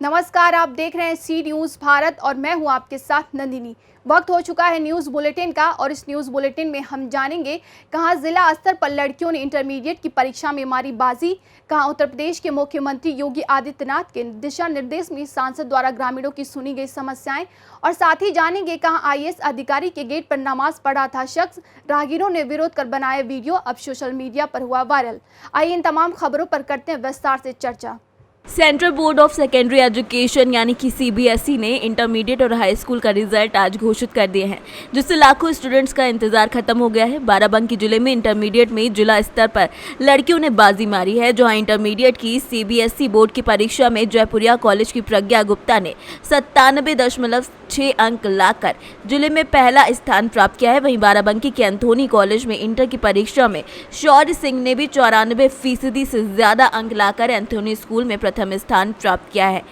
नमस्कार, आप देख रहे हैं सी न्यूज़ भारत और मैं हूं आपके साथ नंदिनी। वक्त हो चुका है न्यूज़ बुलेटिन का और इस न्यूज़ बुलेटिन में हम जानेंगे कहां जिला स्तर पर लड़कियों ने इंटरमीडिएट की परीक्षा में मारी बाजी, कहां उत्तर प्रदेश के मुख्यमंत्री योगी आदित्यनाथ के दिशा निर्देश में सांसद द्वारा ग्रामीणों की सुनी गई समस्याएं और साथ ही जानेंगे कहां आईएएस अधिकारी के गेट पर नमाज पढ़ा था शख्स, राहगीरों ने विरोध कर बनाया वीडियो अब सोशल मीडिया पर हुआ वायरल। आइए इन तमाम खबरों पर करते हैं विस्तार से चर्चा। Central board of secondary education यानी कि सीबीएसई ने इंटरमीडिएट और हाई स्कूल का रिजल्ट आज घोषित कर दिए हैं, जिससे लाखों स्टूडेंट्स का इंतजार खत्म हो गया है। बाराबंकी जिले में इंटरमीडिएट में जिला स्तर पर लड़कियों ने बाजी मारी है, जहां इंटरमीडिएट की सीबीएसई बोर्ड की परीक्षा में जयपुरिया कॉलेज की प्रज्ञा गुप्ता ने 97.6 अंक लाकर जिले में पहला स्थान प्राप्त किया है। वहीं बाराबंकी के एंथोनी कॉलेज में इंटर की परीक्षा में शौर्य सिंह ने भी 94% से ज्यादा अंक लाकर एंथोनी स्कूल में प्रथम स्थान प्राप्त किया है।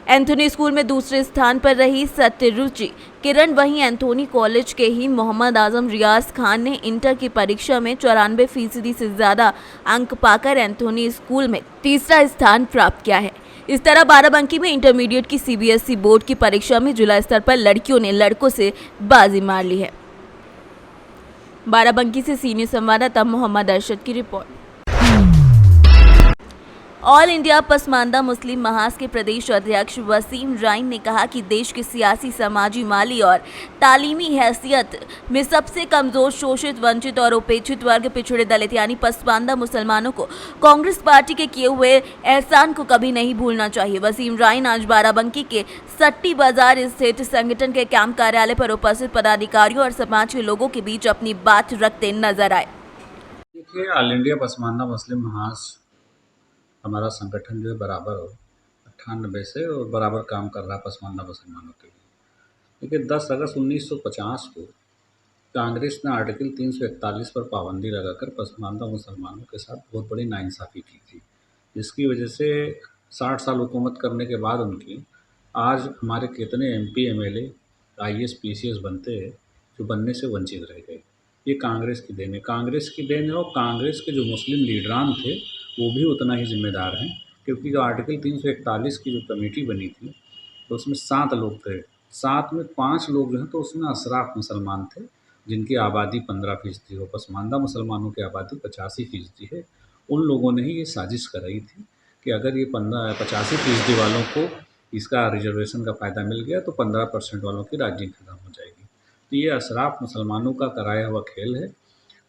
एंथोनी स्कूल में दूसरे स्थान पर रही सत्यरुचि किरण, वहीं एंथोनी कॉलेज के ही मोहम्मद आजम रियाज खान ने इंटर की परीक्षा में 94% से ज्यादा अंक पाकर एंथोनी स्कूल में तीसरा स्थान प्राप्त किया है। इस तरह बाराबंकी में इंटरमीडिएट की सीबीएसई बोर्ड की परीक्षा में जिला स्तर पर लड़कियों ने लड़कों से बाजी मार ली है। बाराबंकी से सीनियर संवाददाता मोहम्मद अरशद की रिपोर्ट। ऑल इंडिया पसमानदा मुस्लिम महाज के प्रदेश अध्यक्ष वसीम राइन ने कहा कि देश की सियासी, समाजी, माली और तालीमी हैसियत में सबसे कमजोर, शोषित, वंचित और उपेक्षित वर्ग पिछड़े दलित यानी पसमानदा मुसलमानों को कांग्रेस पार्टी के किए हुए एहसान को कभी नहीं भूलना चाहिए। वसीम राइन आज बाराबंकी के सट्टी बाजार स्थित संगठन के कैंप कार्यालय पर उपस्थित पदाधिकारियों और समाज के लोगों के बीच अपनी बात रखते नजर आए। देखिए, ऑल इंडिया पसमानदा मुस्लिम महाज हमारा संगठन जो है बराबर 98 से और बराबर काम कर रहा है पसमानदा मुसलमानों के लिए। लेकिन 10 अगस्त 1950 को कांग्रेस ने आर्टिकल 341 पर पाबंदी लगाकर पसमानदा मुसलमानों के साथ बहुत बड़ी नाइंसाफ़ी की थी, जिसकी वजह से 60 साल हुकूमत करने के बाद उनकी आज हमारे कितने MP MLA IAS PCS बनते हैं जो बनने से वंचित रह गए। ये कांग्रेस की देन है, कांग्रेस की देन है। और कांग्रेस के जो मुस्लिम लीडरान थे वो भी उतना ही जिम्मेदार हैं, क्योंकि जो आर्टिकल 341 की जो कमेटी बनी थी तो उसमें 7 लोग थे। 7 में 5 लोग जो हैं तो उसमें अशराफ मुसलमान थे, जिनकी आबादी 15% हो। पसमानदा मुसलमानों की आबादी 85% है। उन लोगों ने ही ये साजिश कराई थी कि अगर ये 85% वालों को इसका रिजर्वेशन का फ़ायदा मिल गया तो 15% वालों की राजनीति खत्म हो जाएगी। तो ये अशराफ मुसलमानों का कराया हुआ खेल है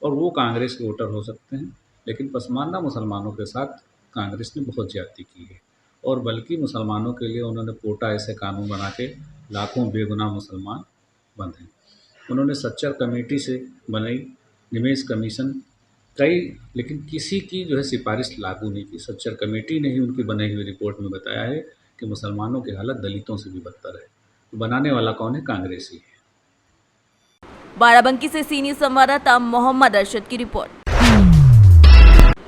और वो कांग्रेस के वोटर हो सकते हैं, लेकिन पसमानदा मुसलमानों के साथ कांग्रेस ने बहुत ज़्यादती की है। और बल्कि मुसलमानों के लिए उन्होंने कोटा ऐसे कानून बना के लाखों बेगुनाह मुसलमान बंधे। उन्होंने सच्चर कमेटी से बनाई, निमेश कमीशन कई, लेकिन किसी की जो है सिफारिश लागू नहीं की। सच्चर कमेटी ने ही उनकी बनाई हुई रिपोर्ट में बताया है कि मुसलमानों की हालत दलितों से भी बदतर है। तो बनाने वाला कौन है? कांग्रेस ही है। बाराबंकी से सीनियर संवाददाता मोहम्मद अरशद की रिपोर्ट।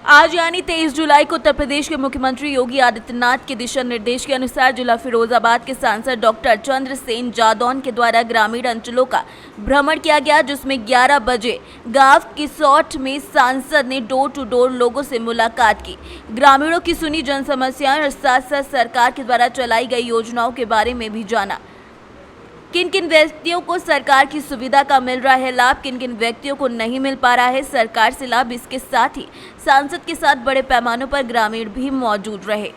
आज यानी 23 जुलाई को उत्तर प्रदेश के मुख्यमंत्री योगी आदित्यनाथ के दिशा निर्देश के अनुसार जिला फिरोजाबाद के सांसद डॉक्टर चंद्रसेन जादौन के द्वारा ग्रामीण अंचलों का भ्रमण किया गया, जिसमें 11 बजे गांव किसौट में सांसद ने डोर टू डोर लोगों से मुलाकात की, ग्रामीणों की सुनी जन समस्याएं और साथ साथ सरकार के द्वारा चलाई गई योजनाओं के बारे में भी जाना। किन किन व्यक्तियों को सरकार की सुविधा का मिल रहा है लाभ, किन किन व्यक्तियों को नहीं मिल पा रहा है सरकार से लाभ। इसके साथ ही सांसद के साथ बड़े पैमानों पर ग्रामीण भी मौजूद रहे।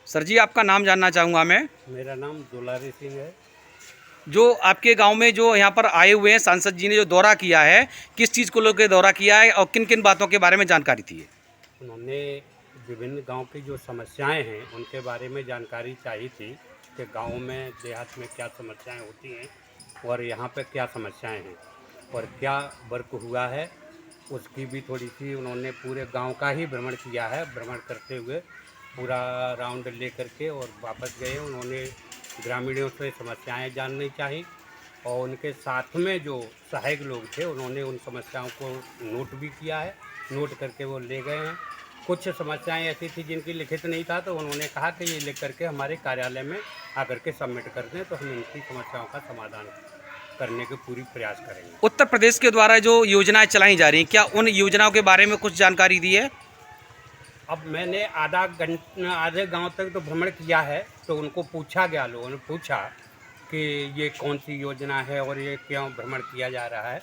सर जी, आपका नाम जानना चाहूँगा मैं। मेरा नाम दुलारी सिंह है। जो आपके गांव में जो यहाँ पर आए हुए हैं सांसद जी ने जो दौरा किया है, किस चीज़ को लेकर दौरा किया है और किन किन बातों के बारे में जानकारी थी? उन्होंने विभिन्न गांव की जो समस्याएं हैं उनके बारे में जानकारी चाहिए थी कि गांव में, देहात में क्या समस्याएं होती हैं और यहाँ पे क्या समस्याएं हैं और क्या वर्क हुआ है, उसकी भी थोड़ी सी उन्होंने पूरे गांव का ही भ्रमण किया है। भ्रमण करते हुए पूरा राउंड ले करके और वापस गए। उन्होंने ग्रामीणों से समस्याएं जाननी चाहिए और उनके साथ में जो सहायक लोग थे उन्होंने उन समस्याओं को नोट भी किया है, नोट करके वो ले गए हैं। कुछ समस्याएं ऐसी थी जिनकी लिखित नहीं था, तो उन्होंने कहा कि ये लिख करके हमारे कार्यालय में आकर के सबमिट कर दें, तो हम इनकी समस्याओं का समाधान करने के पूरी प्रयास करेंगे। उत्तर प्रदेश के द्वारा जो योजनाएं चलाई जा रही हैं, क्या उन योजनाओं के बारे में कुछ जानकारी दी है? अब मैंने आधे गांव तक तो भ्रमण किया है, तो उनको पूछा गया, लोगों ने पूछा कि ये कौन सी योजना है और ये क्यों भ्रमण किया जा रहा है।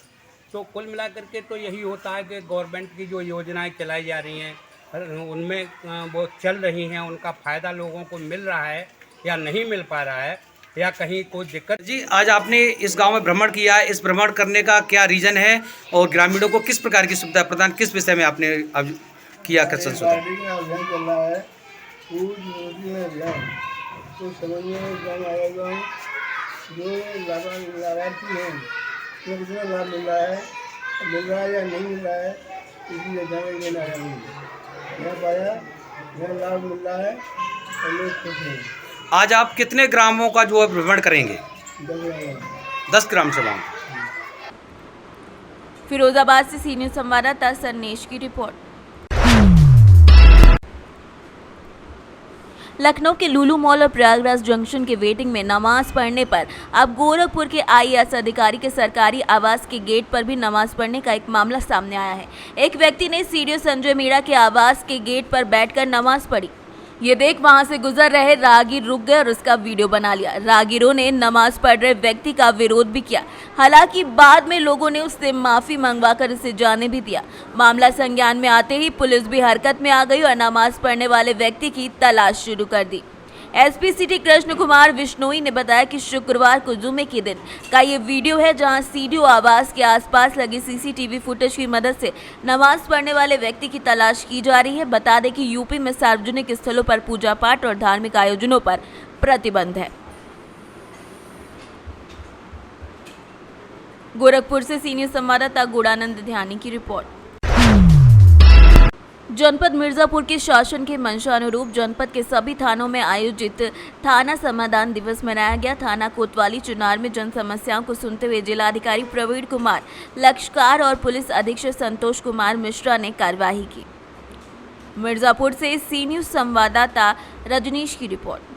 तो कुल मिलाकर के तो यही होता है कि गवर्नमेंट की जो योजनाएं चलाई जा रही हैं उनमें वो चल रही हैं, उनका फ़ायदा लोगों को मिल रहा है या नहीं मिल पा रहा है, या कहीं कोई दिक्कत। जी, आज आपने इस गांव में भ्रमण किया है, इस भ्रमण करने का क्या रीज़न है और ग्रामीणों को किस प्रकार की सुविधा प्रदान, किस विषय में आपने अब किया कर संशोधन? अभियान चल रहा है, फूड योजना अभियान, तो समझ में गाँव आएगा जो लाभार्थी हैं उनको कितना लाभ मिल रहा है या नहीं मिल रहा है, इसलिए जानकारी लेना आया हूँ। यहाँ पाया यहाँ लाभ मिल रहा है और लोग खुश हैं। आज आप कितने ग्रामों का जो है भ्रमण करेंगे? 10 ग्राम सभाओं। फिरोजाबाद से सीनियर संवाददाता सरनेश की रिपोर्ट। लखनऊ के लुलु मॉल और प्रयागराज जंक्शन के वेटिंग में नमाज पढ़ने पर अब गोरखपुर के आईएएस अधिकारी के सरकारी आवास के गेट पर भी नमाज पढ़ने का एक मामला सामने आया है। एक व्यक्ति ने सीडीओ संजय मीणा के आवास के गेट पर बैठकर नमाज पढ़ी। ये देख वहां से गुजर रहे राहगीर रुक गए और उसका वीडियो बना लिया। राहगीरों ने नमाज पढ़ रहे व्यक्ति का विरोध भी किया, हालांकि बाद में लोगों ने उससे माफी मंगवाकर उसे जाने भी दिया। मामला संज्ञान में आते ही पुलिस भी हरकत में आ गई और नमाज पढ़ने वाले व्यक्ति की तलाश शुरू कर दी। एसपी सिटी कृष्ण कुमार विश्नोई ने बताया कि शुक्रवार को जुमे के दिन का ये वीडियो है, जहां सीडीओ आवास के आसपास लगी सीसीटीवी फुटेज की मदद से नमाज पढ़ने वाले व्यक्ति की तलाश की जा रही है। बता दें कि यूपी में सार्वजनिक स्थलों पर पूजा पाठ और धार्मिक आयोजनों पर प्रतिबंध है। गोरखपुर से सीनियर संवाददाता गुणानंद ध्यानी की रिपोर्ट। जनपद मिर्जापुर के शासन के मंशानुरूप जनपद के सभी थानों में आयोजित थाना समाधान दिवस मनाया गया। थाना कोतवाली चुनार में जन समस्याओं को सुनते हुए जिलाधिकारी प्रवीण कुमार लक्षकार और पुलिस अधीक्षक संतोष कुमार मिश्रा ने कार्यवाही की। मिर्जापुर से सीनियर संवाददाता रजनीश की रिपोर्ट।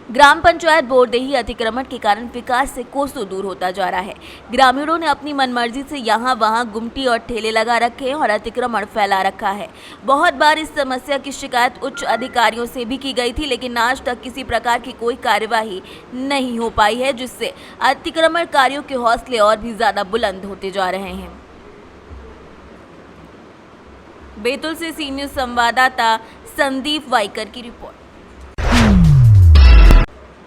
ग्राम पंचायत बोरदेही अतिक्रमण के कारण विकास से कोसों दूर होता जा रहा है। ग्रामीणों ने अपनी मनमर्जी से यहाँ वहाँ गुमटी और ठेले लगा रखे हैं और अतिक्रमण फैला रखा है। बहुत बार इस समस्या की शिकायत उच्च अधिकारियों से भी की गई थी, लेकिन आज तक किसी प्रकार की कोई कार्यवाही नहीं हो पाई है, जिससे अतिक्रमणकारियों के हौसले और भी ज्यादा बुलंद होते जा रहे हैं। बैतूल से सीनियर संवाददाता संदीप वाइकर की रिपोर्ट।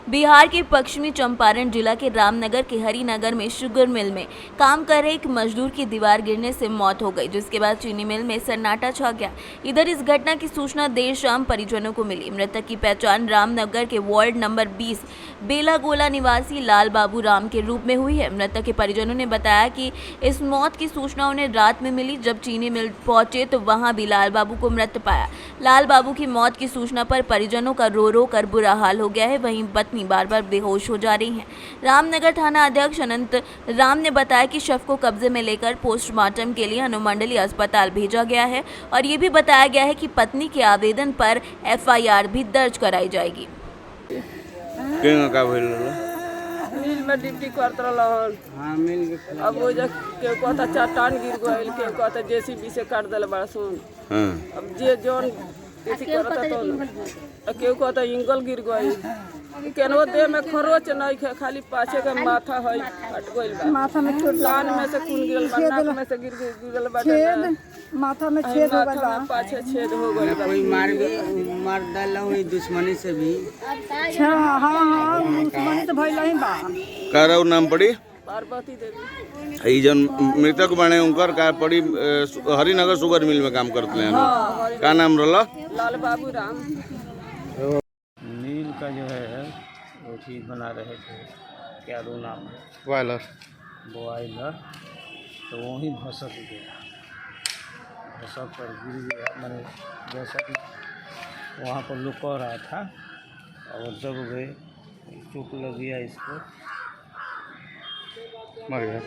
बिहार के पश्चिमी चंपारण जिला के रामनगर के हरिनगर में शुगर मिल में काम कर रहे एक मजदूर की दीवार गिरने से मौत हो गई, जिसके बाद चीनी मिल में सन्नाटा छा गया। इधर इस घटना की सूचना देर शाम परिजनों को मिली। मृतक की पहचान रामनगर के वार्ड नंबर 20 बेलागोला निवासी लाल बाबू राम के रूप में हुई है। मृतक के परिजनों ने बताया कि इस मौत की सूचना उन्हें रात में मिली। जब चीनी मिल पहुंचे तो वहां भी लाल बाबू को मृत पाया। लाल बाबू की मौत की सूचना पर परिजनों का रो रो कर बुरा हाल हो गया है। वहीं पत्नी बार बार बेहोश हो जा रही हैं। रामनगर थाना अध्यक्ष अनंत राम ने बताया कि शव को कब्जे में लेकर पोस्टमार्टम के लिए अनुमंडलीय अस्पताल भेजा गया है और ये भी बताया गया है कि पत्नी के आवेदन पर एफआईआर भी दर्ज कराई जाएगी। मिल में ड्यूटी करत रहल। अब वो जब के कहता चट्टान गिर गइल, के कहता जेसीबी से काट देले बड़ा सुन। अब जे जोन एथी करता तो के कहता इंगल गिर गइल। केनो देह में खरोच नहीं है, खाली पाछे के माथा है हट गइल बा। माथा में चोट, कान में से खून गिरल बा, नाक में से गिरल बा, छेद माथा में छेद हो गइल बा, पाछे छेद हो गइल बा। कोई मार डाला हुई दुश्मनी से भी। हां दुश्मनी तो भइल ही बा। कारौ नाम पड़ी पार्वती देवी। ई जन मृतक बने उनकर का पड़ी हरिनगर शुगर मिल में काम करते हैं। का नाम रहला? लाल बाबू राम। मिल का जो है वो चीज़ बना रहे थे, क्या दो नाम है, बॉयलर। तो वहीं भसक गया, भसक कर गिर गया। मैंने जैसा कि वहाँ पर लुक रहा था और जब गए चोट लग गया, इसको मर गया।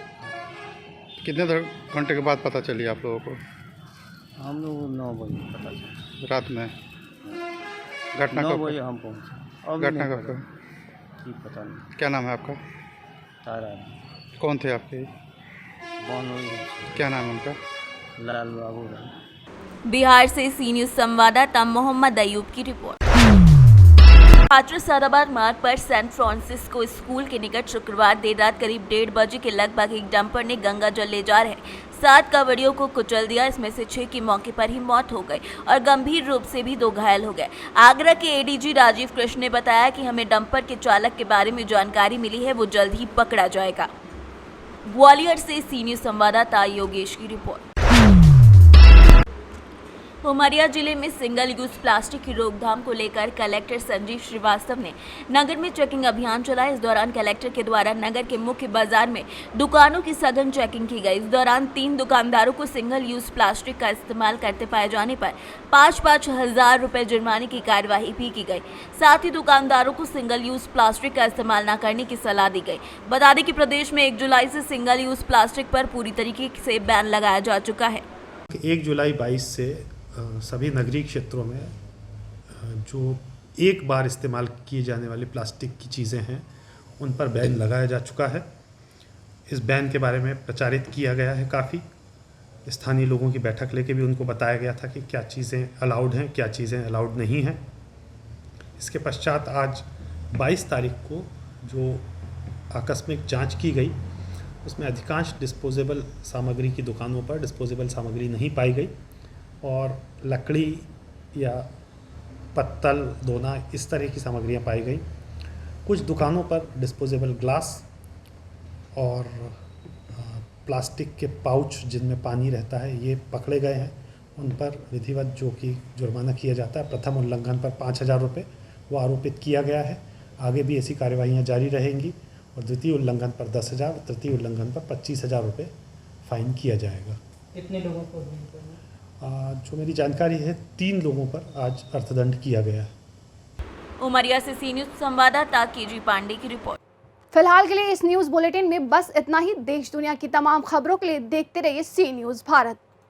कितने घंटे के बाद पता चली आप लोगों को? हम लोग 9 बजे पता चला। रात में घटना 9 बजे हम पहुँचे। घटना कब का? पता नहीं। क्या नाम है आपका? तारा। कौन थे आपके? कौन? क्या नाम है उनका? लाल बाबू राम। बिहार से सी न्यूज संवाददाता मोहम्मद अयूब की रिपोर्ट। छात्र सादाबाद मार्ग पर सैन फ्रांसिस्को स्कूल के निकट शुक्रवार देर रात करीब 1:30 बजे के लगभग एक डंपर ने गंगा जल ले जा रहे 7 कांवड़ियों को कुचल दिया। इसमें से 6 की मौके पर ही मौत हो गई और गंभीर रूप से भी 2 घायल हो गए। आगरा के एडीजी राजीव कृष्ण ने बताया कि हमें डंपर के चालक के बारे में जानकारी मिली है, वो जल्द ही पकड़ा जाएगा। ग्वालियर से सी न्यूज संवाददाता योगेश की रिपोर्ट। उमरिया जिले में सिंगल यूज प्लास्टिक की रोकथाम को लेकर कलेक्टर संजीव श्रीवास्तव ने नगर में चेकिंग अभियान चलाया। इस दौरान कलेक्टर के द्वारा नगर के मुख्य बाजार में दुकानों की सघन चेकिंग की गई। इस दौरान 3 दुकानदारों को सिंगल यूज प्लास्टिक का इस्तेमाल करते पाए जाने पर 5-5 हजार रुपए जुर्माने की कार्यवाही भी की गई। साथ ही दुकानदारों को सिंगल यूज प्लास्टिक का इस्तेमाल न करने की सलाह दी गई। बता दें कि प्रदेश में 1 जुलाई से सिंगल यूज प्लास्टिक पर पूरी तरीके से बैन लगाया जा चुका है। 1 जुलाई 22 से सभी नगरीय क्षेत्रों में जो एक बार इस्तेमाल किए जाने वाली प्लास्टिक की चीज़ें हैं उन पर बैन लगाया जा चुका है। इस बैन के बारे में प्रचारित किया गया है। काफ़ी स्थानीय लोगों की बैठक लेके भी उनको बताया गया था कि क्या चीज़ें अलाउड हैं, क्या चीज़ें अलाउड नहीं हैं। इसके पश्चात आज 22 तारीख को जो आकस्मिक जांच की गई उसमें अधिकांश डिस्पोजेबल सामग्री की दुकानों पर डिस्पोजेबल सामग्री नहीं पाई गई और लकड़ी या पत्तल, दोना इस तरह की सामग्रियां पाई गई। कुछ दुकानों पर डिस्पोजेबल ग्लास और प्लास्टिक के पाउच जिनमें पानी रहता है ये पकड़े गए हैं। उन पर विधिवत जो कि जुर्माना किया जाता है, प्रथम उल्लंघन पर 5,000 रुपये वो आरोपित किया गया है। आगे भी ऐसी कार्यवाहियाँ जारी रहेंगी और द्वितीय उल्लंघन पर 10,000, तृतीय उल्लंघन पर 25,000 रुपये फाइन किया जाएगा। कितने लोगों को? जो मेरी जानकारी है 3 लोगों पर आज अर्थदंड किया गया है। उमरिया से सी न्यूज संवाददाता केजी पांडे की रिपोर्ट। फिलहाल के लिए इस न्यूज बुलेटिन में बस इतना ही। देश दुनिया की तमाम खबरों के लिए देखते रहिए सी न्यूज भारत।